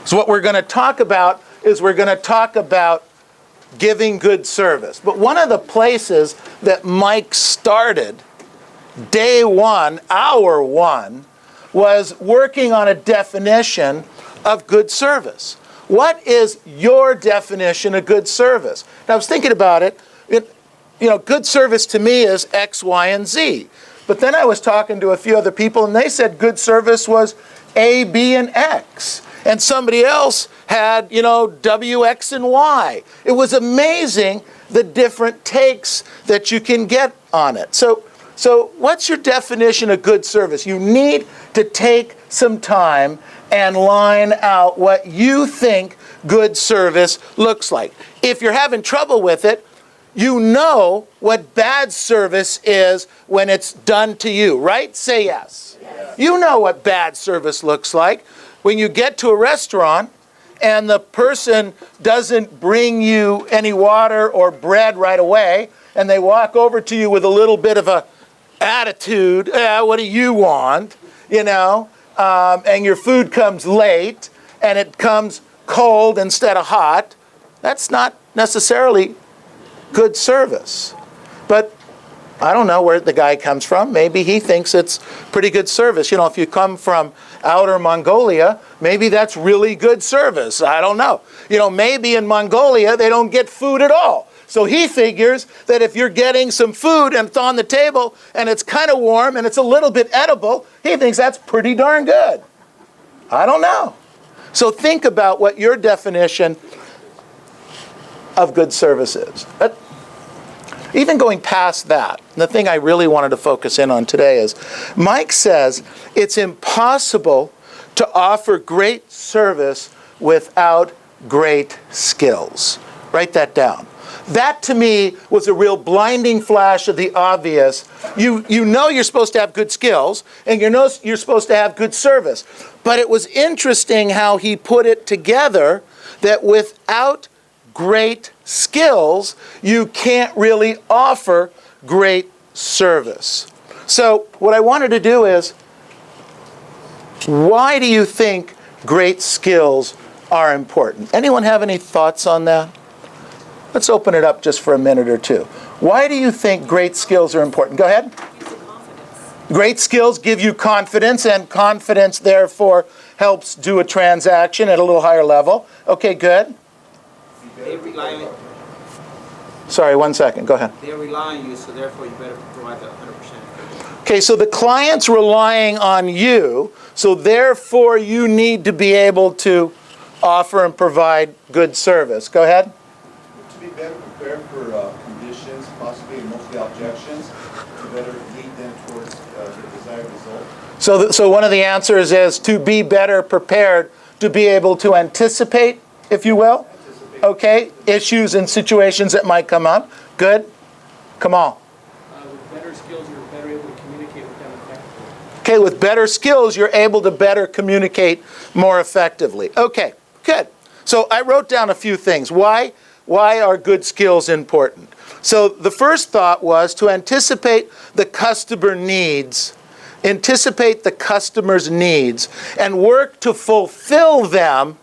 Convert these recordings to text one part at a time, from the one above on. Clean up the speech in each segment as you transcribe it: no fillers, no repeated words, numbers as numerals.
So what we're going to talk about is we're going to talk about giving good service. But one of the places that Mike started, day one, hour one, was working on a definition of good service. What is your definition of good service? Now, I was thinking about it. Good service to me is X, Y, and Z. But then I was talking to a few other people, and they said good service was A, B, and X. And somebody else had, W, X, and Y. It was amazing the different takes that you can get on it. So what's your definition of good service? You need to take some time and line out what you think good service looks like. If you're having trouble with it, you know what bad service is when it's done to you, right? Say yes. Yes. You know what bad service looks like. When you get to a restaurant and the person doesn't bring you any water or bread right away, and they walk over to you with a little bit of a attitude, what do you want? And your food comes late and it comes cold instead of hot. That's not necessarily good service. But I don't know where the guy comes from. Maybe he thinks it's pretty good service. If you come from outer Mongolia, maybe that's really good service. I don't know. Maybe in Mongolia they don't get food at all. So he figures that if you're getting some food and it's on the table and it's kind of warm and it's a little bit edible, he thinks that's pretty darn good. I don't know. So think about what your definition of good service is. But even going past that, the thing I really wanted to focus in on today is Mike says it's impossible to offer great service without great skills. Write that down. That to me was a real blinding flash of the obvious. You know you're supposed to have good skills, and you're supposed to have good service. But it was interesting how he put it together that without great skills, you can't really offer great service. So what I wanted to do is, why do you think great skills are important? Anyone have any thoughts on that? Let's open it up just for a minute or two. Why do you think great skills are important? Go ahead. Great skills give you confidence, and confidence, therefore, helps do a transaction at a little higher level. Okay, good. They rely on you. Sorry, 1 second. Go ahead. They rely on you, so therefore you better provide the 100%. Okay, so the client's relying on you, so therefore you need to be able to offer and provide good service. Go ahead. To be better prepared for conditions, possibly and mostly objections, to better lead them towards the desired result. So one of the answers is to be better prepared, to be able to anticipate, if you will. Okay, issues and situations that might come up. Good. Come on. With better skills, you're better able to communicate with them effectively. Okay, with better skills, you're able to better communicate more effectively. Okay, good. So I wrote down a few things. Why are good skills important? So the first thought was to anticipate the customer's needs, and work to fulfill them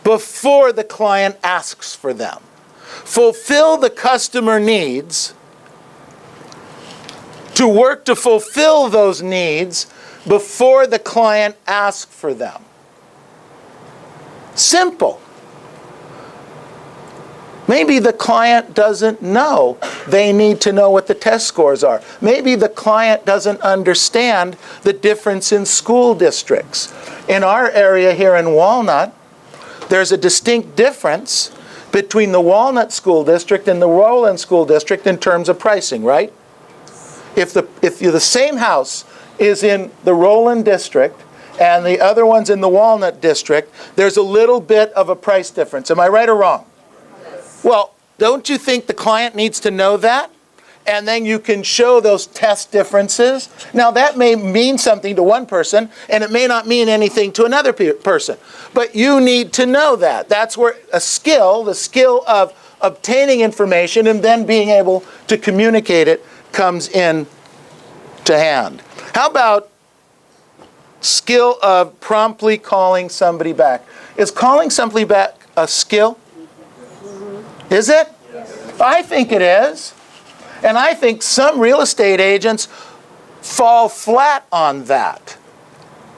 before the client asks for them. Fulfill the customer needs, to work to fulfill those needs before the client asks for them. Simple. Maybe the client doesn't know they need to know what the test scores are. Maybe the client doesn't understand the difference in school districts. In our area here in Walnut, there's a distinct difference between the Walnut School District and the Roland School District in terms of pricing, right? If the same house is in the Roland District and the other one's in the Walnut District, there's a little bit of a price difference. Am I right or wrong? Yes. Well, don't you think the client needs to know that? And then you can show those test differences. Now, that may mean something to one person, and it may not mean anything to another person. But you need to know that. That's where the skill of obtaining information and then being able to communicate it comes in to hand. How about skill of promptly calling somebody back. Is calling somebody back a skill? Is it? I think it is. And I think some real estate agents fall flat on that.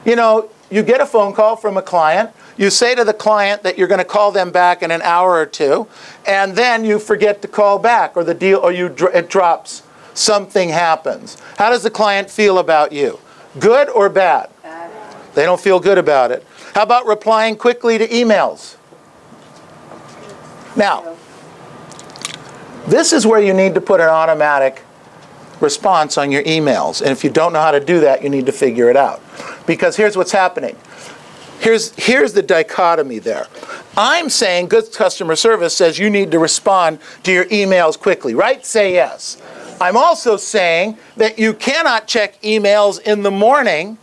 You know, you get a phone call from a client, you say to the client that you're going to call them back in an hour or two, and then you forget to call back, or the deal, or it drops. Something happens. How does the client feel about you? Good or bad? They don't feel good about it. How about replying quickly to emails? Now, this is where you need to put an automatic response on your emails. And if you don't know how to do that, you need to figure it out. Because here's what's happening. Here's the dichotomy there. I'm saying good customer service says you need to respond to your emails quickly, right? Say yes. I'm also saying that you cannot check emails in the morning,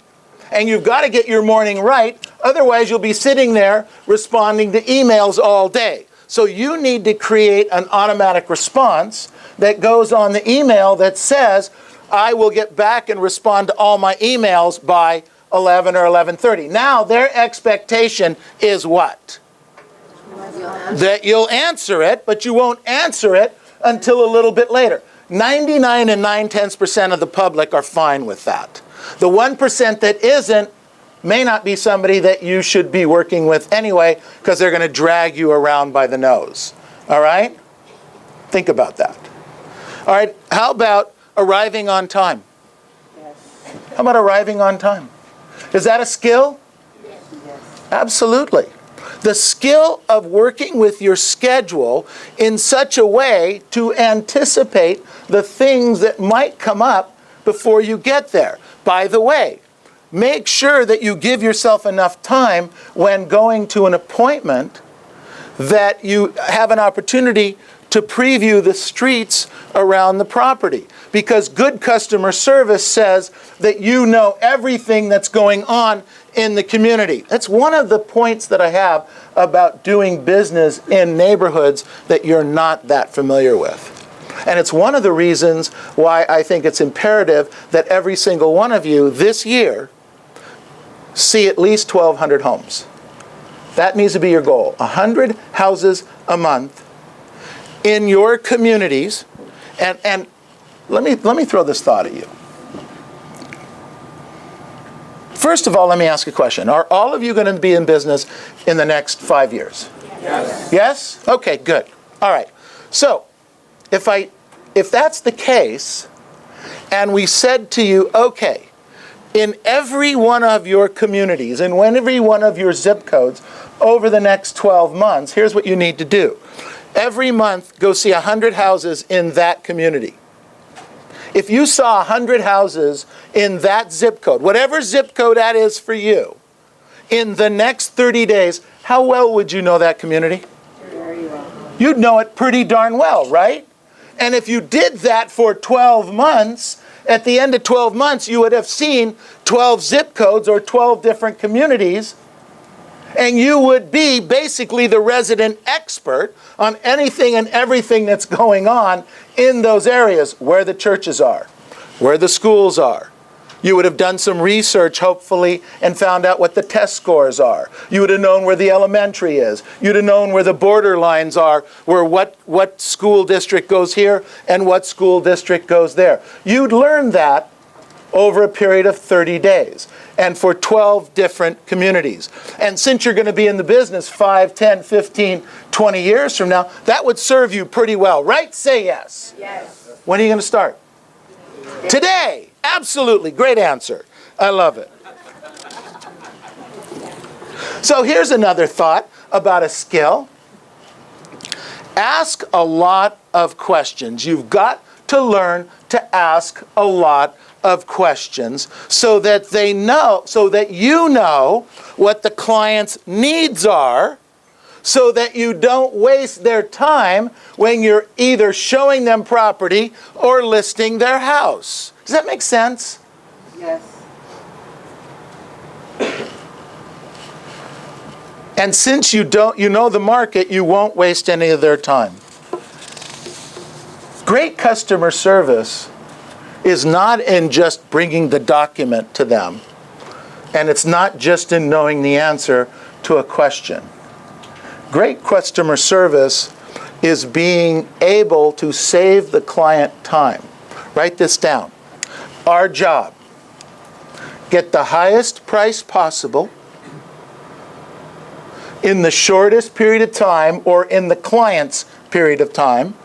and you've got to get your morning right. Otherwise, you'll be sitting there responding to emails all day. So you need to create an automatic response that goes on the email that says, I will get back and respond to all my emails by 11 or 11:30. Now, their expectation is what? That you'll answer it, but you won't answer it until a little bit later. 99 and 9/10% of the public are fine with that. The 1% that isn't may not be somebody that you should be working with anyway, because they're going to drag you around by the nose. All right? Think about that. All right, how about arriving on time? How about arriving on time? Is that a skill? Yes. Absolutely. The skill of working with your schedule in such a way to anticipate the things that might come up before you get there. By the way, make sure that you give yourself enough time when going to an appointment that you have an opportunity to preview the streets around the property. Because good customer service says that you know everything that's going on in the community. That's one of the points that I have about doing business in neighborhoods that you're not that familiar with. And it's one of the reasons why I think it's imperative that every single one of you this year see at least 1,200 homes. That needs to be your goal. 100 houses a month in your communities. And let me throw this thought at you. First of all, let me ask a question. Are all of you going to be in business in the next 5 years? Yes. Yes? Okay, good. All right. So, if that's the case, and we said to you, okay, in every one of your communities, in every one of your zip codes, over the next 12 months, here's what you need to do. Every month, go see 100 houses in that community. If you saw 100 houses in that zip code, whatever zip code that is for you, in the next 30 days, how well would you know that community? Very well. You'd know it pretty darn well, right? And if you did that for 12 months, at the end of 12 months, you would have seen 12 zip codes or 12 different communities, and you would be basically the resident expert on anything and everything that's going on in those areas, where the churches are, where the schools are. You would have done some research, hopefully, and found out what the test scores are. You would have known where the elementary is. You'd have known where the border lines are, where what school district goes here and what school district goes there. You'd learn that over a period of 30 days, and for 12 different communities. And since you're going to be in the business 5, 10, 15, 20 years from now, that would serve you pretty well, right? Say yes. Yes. When are you going to start? Today. Absolutely. Great answer. I love it. So here's another thought about a skill. Ask a lot of questions. You've got to learn to ask a lot of questions so that you know what the client's needs are, so that you don't waste their time when you're either showing them property or listing their house. Does that make sense? Yes. And since you know the market, you won't waste any of their time. Great customer service is not in just bringing the document to them. And it's not just in knowing the answer to a question. Great customer service is being able to save the client time. Write this down. Our job: get the highest price possible in the shortest period of time, or in the client's period of time,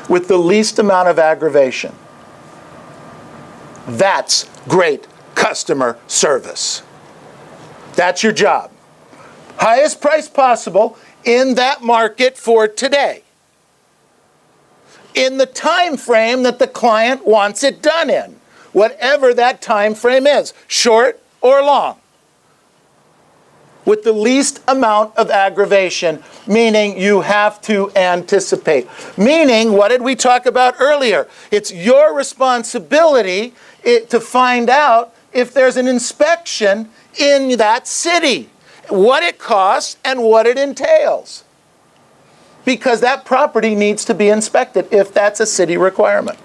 with the least amount of aggravation. That's great customer service. That's your job. Highest price possible in that market for today, in the time frame that the client wants it done in, whatever that time frame is, short or long, with the least amount of aggravation, meaning you have to anticipate. Meaning, what did we talk about earlier? It's your responsibility to find out if there's an inspection in that city, what it costs and what it entails. Because that property needs to be inspected if that's a city requirement.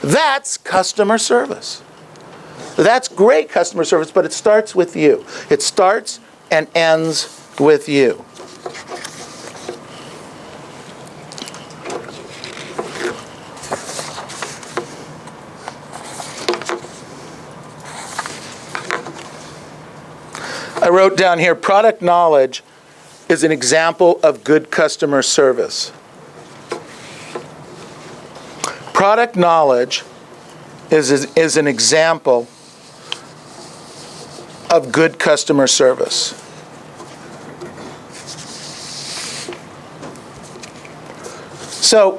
That's customer service. That's great customer service, but it starts with you. It starts and ends with you. I wrote down here, product knowledge is an example of good customer service. Product knowledge is an example of good customer service. So,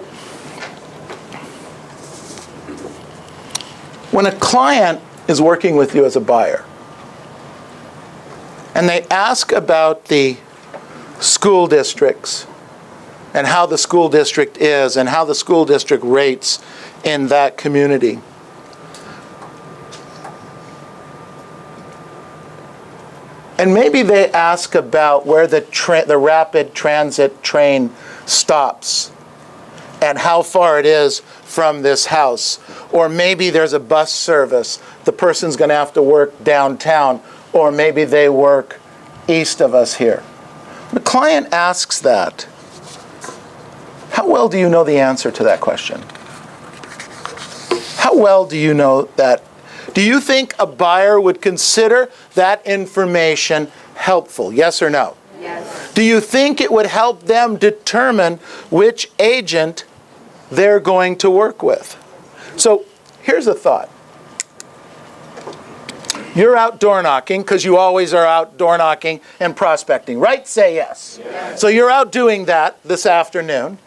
when a client is working with you as a buyer, and they ask about the school districts and how the school district is and how the school district rates in that community, and maybe they ask about where the rapid transit train stops and how far it is from this house, or maybe there's a bus service, the person's going to have to work downtown, or maybe they work east of us here. The client asks that. How well do you know the answer to that question? How well do you know that? Do you think a buyer would consider that information helpful? Yes or no? Yes. Do you think it would help them determine which agent they're going to work with? So here's a thought. You're out door knocking, because you always are out door knocking and prospecting, right? Say yes. Yes. So you're out doing that this afternoon,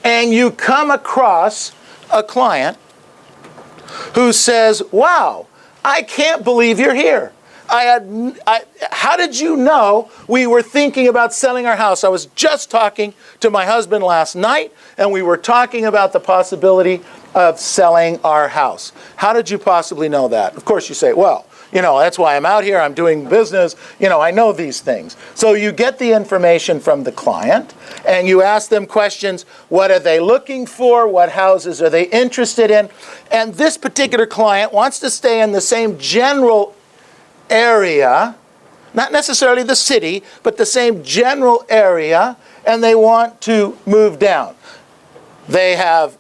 and you come across a client who says, wow, I can't believe you're here. How did you know we were thinking about selling our house? I was just talking to my husband last night, and we were talking about the possibility of selling our house. How did you possibly know that? Of course you say, well, that's why I'm out here, I'm doing business, I know these things. So you get the information from the client, and you ask them questions. What are they looking for? What houses are they interested in? And this particular client wants to stay in the same general area, not necessarily the city, but the same general area, and they want to move down. They have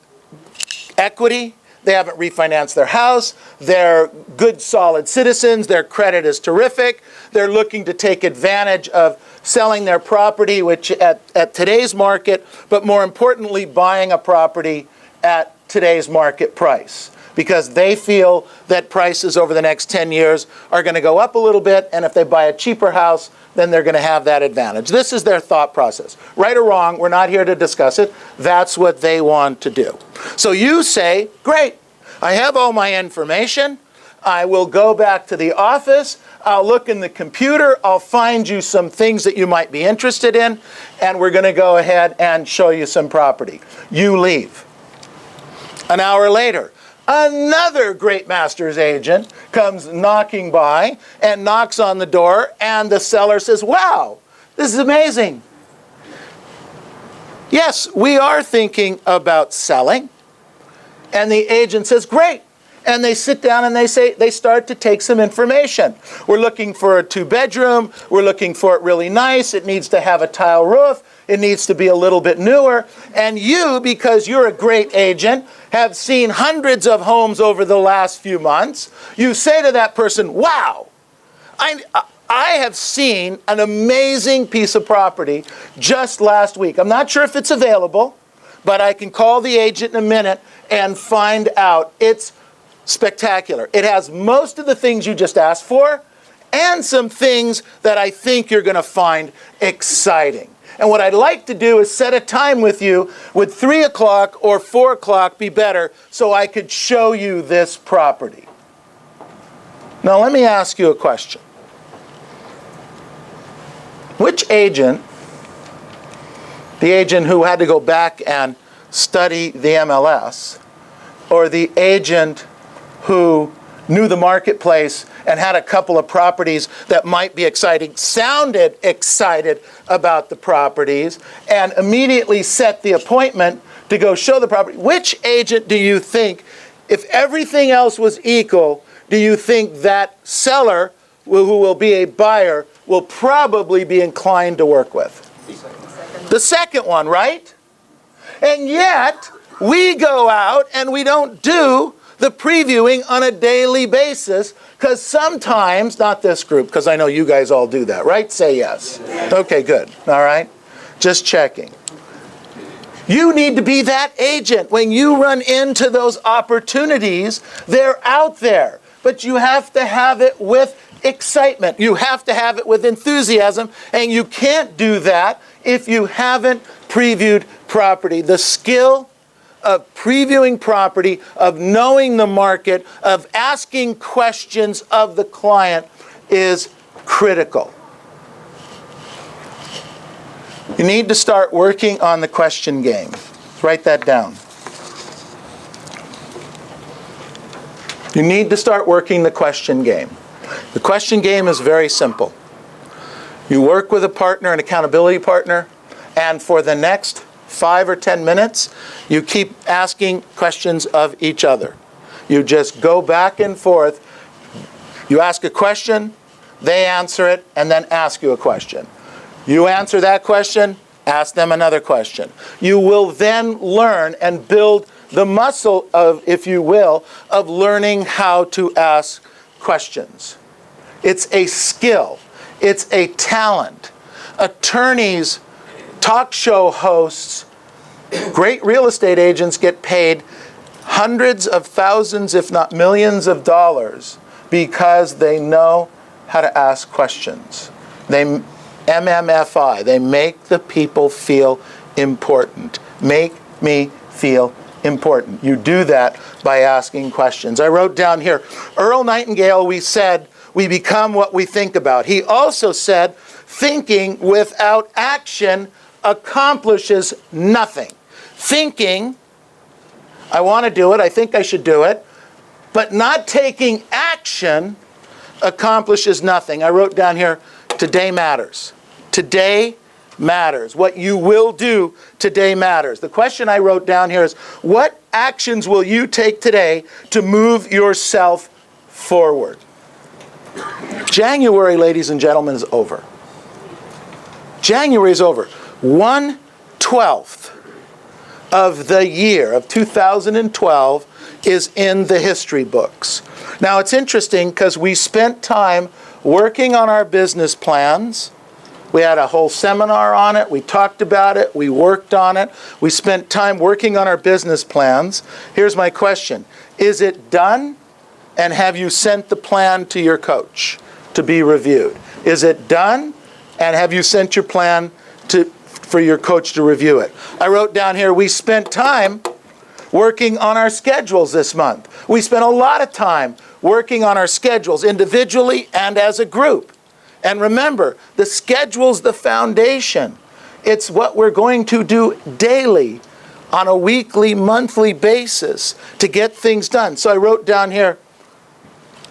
equity. They haven't refinanced their house. They're good, solid citizens. Their credit is terrific. They're looking to take advantage of selling their property, which at today's market, but more importantly, buying a property at today's market price, because they feel that prices over the next 10 years are going to go up a little bit, and if they buy a cheaper house, then they're going to have that advantage. This is their thought process. Right or wrong, we're not here to discuss it. That's what they want to do. So you say, great, I have all my information. I will go back to the office. I'll look in the computer. I'll find you some things that you might be interested in, and we're going to go ahead and show you some property. You leave. An hour later, another Great Masters agent comes knocking by and knocks on the door, and the seller says, wow, this is amazing. Yes, we are thinking about selling. And the agent says, great, and they sit down and they start to take some information. We're looking for a 2-bedroom. We're looking for it really nice. It needs to have a tile roof. It needs to be a little bit newer. And you, because you're a great agent, have seen hundreds of homes over the last few months. You say to that person, wow, I have seen an amazing piece of property just last week. I'm not sure if it's available, but I can call the agent in a minute and find out. It's spectacular. It has most of the things you just asked for and some things that I think you're going to find exciting. And what I'd like to do is set a time with you. Would 3 o'clock or 4 o'clock be better so I could show you this property? Now let me ask you a question. Which agent, the agent who had to go back and study the MLS, or the agent who knew the marketplace and had a couple of properties that might be exciting, sounded excited about the properties, and immediately set the appointment to go show the property? Which agent do you think, if everything else was equal, do you think that seller, who will be a buyer, will probably be inclined to work with? The second one, right? And yet, we go out and we don't do the previewing on a daily basis, because sometimes, not this group, because I know you guys all do that, right? Say yes. Okay, good. All right. Just checking. You need to be that agent. When you run into those opportunities, they're out there. But you have to have it with excitement. You have to have it with enthusiasm. And you can't do that if you haven't previewed property. The skill of previewing property, of knowing the market, of asking questions of the client is critical. You need to start working on the question game. Write that down. You need to start working the question game. The question game is very simple. You work with a partner, an accountability partner, and for the next 5 or 10 minutes, you keep asking questions of each other. You just go back and forth. You ask a question, they answer it, and then ask you a question. You answer that question, ask them another question. You will then learn and build the muscle of, if you will, of learning how to ask questions. It's a skill. It's a talent. Attorneys, talk show hosts, great real estate agents get paid hundreds of thousands, if not millions of dollars because they know how to ask questions. They MMFI, they make the people feel important. Make me feel important. You do that by asking questions. I wrote down here, Earl Nightingale, we said, we become what we think about. He also said, thinking without action accomplishes nothing. Thinking, I want to do it, I think I should do it, but not taking action accomplishes nothing. I wrote down here, today matters. Today matters. What you will do today matters. The question I wrote down here is, what actions will you take today to move yourself forward? January, ladies and gentlemen, is over. January is over. 1/12 of the year of 2012 is in the history books. Now, it's interesting because we spent time working on our business plans. We had a whole seminar on it. We talked about it. We worked on it. We spent time working on our business plans. Here's my question. Is it done? And have you sent the plan to your coach to be reviewed? Is it done? And have you sent your plan for your coach to review it? I wrote down here, we spent time working on our schedules this month. We spent a lot of time working on our schedules individually and as a group. And remember, the schedule's the foundation. It's what we're going to do daily on a weekly, monthly basis to get things done. So I wrote down here,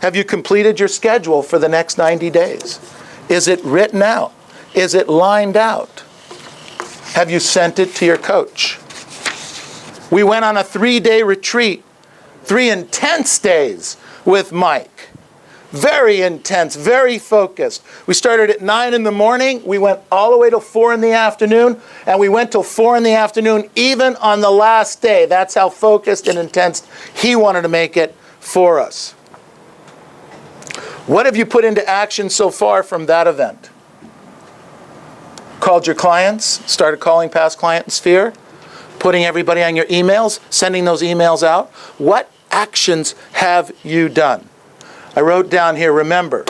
have you completed your schedule for the next 90 days? Is it written out? Is it lined out? Have you sent it to your coach? We went on a 3-day retreat 3 intense days with Mike. Very intense, very focused. We started at 9 in the morning. We went all the way till 4 in the afternoon. And we went till 4 in the afternoon even on the last day. That's how focused and intense he wanted to make it for us. What have you put into action so far from that event? Called your clients, started calling past client and sphere, putting everybody on your emails, sending those emails out. What actions have you done? I wrote down here, remember,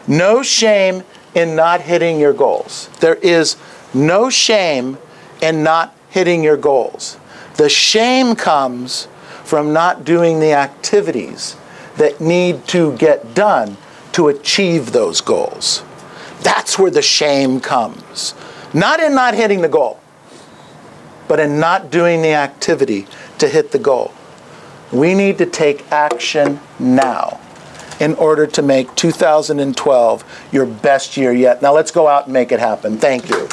no shame in not hitting your goals. There is no shame in not hitting your goals. The shame comes from not doing the activities that need to get done to achieve those goals. That's where the shame comes. Not in not hitting the goal, but in not doing the activity to hit the goal. We need to take action now in order to make 2012 your best year yet. Now let's go out and make it happen. Thank you.